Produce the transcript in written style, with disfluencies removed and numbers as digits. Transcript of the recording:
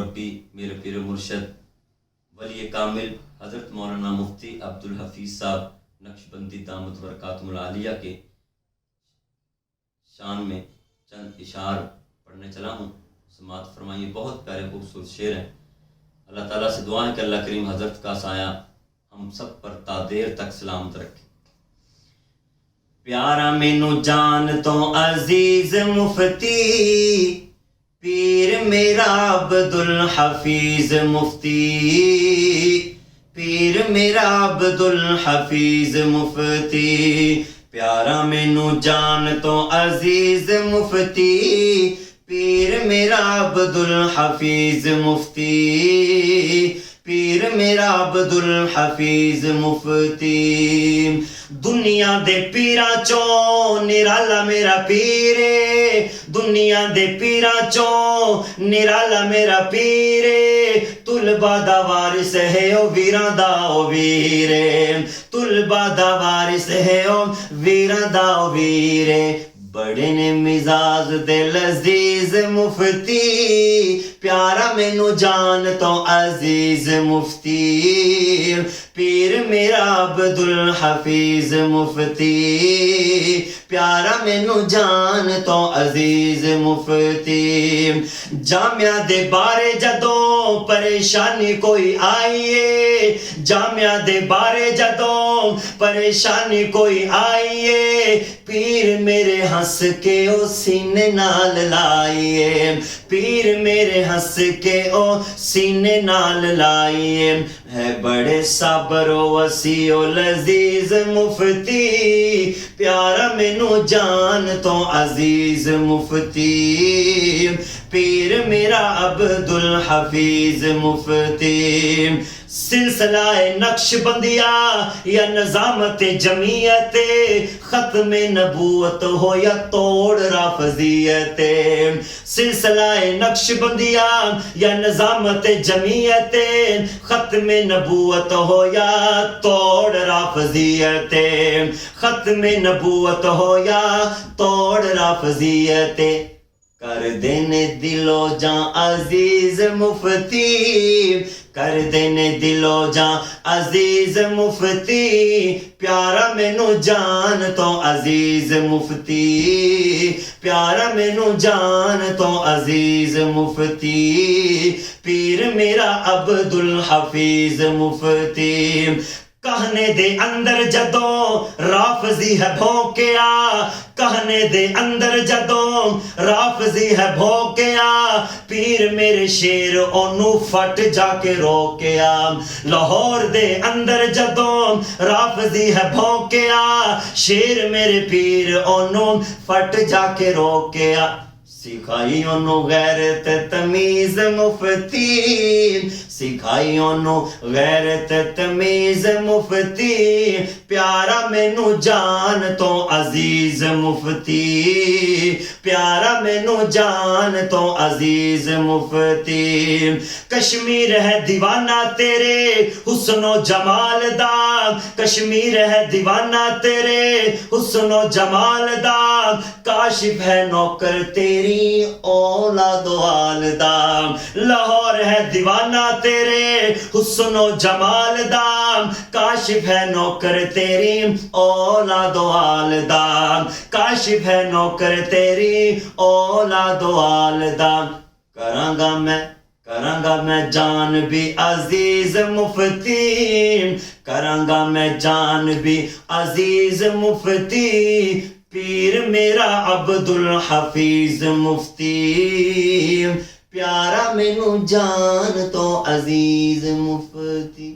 مربی میرے پیر و مرشد ولی کامل حضرت مولانا مفتی عبدالحفیظ صاحب نقشبندی دامت برکاتہم العالیہ کے شان میں چند اشعار پڑھنے چلا ہوں، سماعت فرمائیے۔ بہت پیارے خوبصورت شعر ہیں۔ اللہ تعالیٰ سے دعا ہے کہ اللہ کریم حضرت کا سایہ ہم سب پر تا دیر تک سلامت رکھے۔ پیارا مینو جان تو عزیز مفتی، پیر میرا عبدالحفیظ مفتی، پیر میرا عبدالحفیظ مفتی، پیارا مینو جان تو عزیز مفتی، پیر میرا عبدالحفیظ مفتی، پیر میرا عبدالحفیظ مفتی۔ دنیا دے پیرا چوں نرالا میرا پیرے، دنیا دے پیرا چوں نرالا میرا پیرے، طلبہ دا وارث ہے او ویراں دا او ویرے، طلبہ دا وارث ہے او ویراں دا او ویرے، بڑے نے مزاج دے لذیذ مفتی، پیارا مینو جان تو عزیز مفتی، پیر میرا عبدالحفیظ مفتی، پیارا مینو جان تو عزیز مفتی۔ جامعہ دے بارے جدوں پریشانی کوئی آئیے، جامعہ دے بارے جدوں پریشانی کوئی آئیے، پیر میرے ہنس کے او سینے نال لائیے، پیر میرے ہنس کے او سینے نال لائیے، ہے بڑے صبر و وسیع و لذیذ مفتی، پیارا مینو جان تو عزیز مفتی، پیر میرا عبدالحفیظ مفتی۔ سلسلہ نقش بندیا یا نظامت جمعیت، ختم نبوت ہو یا توڑ رافضیت، سلسلہ نقش بندیا یا نظامت جمعیت، ختم نبوت ہو یا توڑ رافضیت، ختم نبوت ہو یا توڑ رافضیت، کر دینے دلو جاں عزیز مفتی، کر دینے دلو جاں عزیز مفتی، پیارا مینو جان تو عزیز مفتی، پیارا مینو جان تو عزیز مفتی، پیر میرا عبدالحفیظ مفتی۔ کہنے دے اندر جدوں رافضی ہے بھونکیا، کہنے دے اندر جدوں رافضی ہے بھونکیا، پیر میرے شیر اونوں پھٹ جا کے روکیا، لاہور دے اندر جدوں رافضی ہے بھونکیا، شیر میرے پیر اونوں پھٹ جا کے روکیا، سکھائی انہوں غیرت تمیز مفتی، سکھائی انہوں غیرت تمیز مفتی، پیارا مینو جان تو عزیز مفتی، پیارا مینو جان تو عزیز مفتی۔ کشمیر ہے دیوانہ تیرے حسن و جمال دا، کشمیر ہے دیوانہ تیرے حسن و جمال دا، کاشف ہے نوکر تیری اولاد و والدہ، لاہور ہے دیوانہ تیرے حسن و جمال دا، کاشف ہے نوکر تیری اولاد و والدہ، کاشف ہے نوکر تیری اولاد و والدہ، کراں گا میں جان بھی عزیز مفتی، کراں گا میں جان بھی عزیز مفتی، پیر میرا عبدالحفیظ مفتی، پیارا مینو جان تو عزیز مفتی۔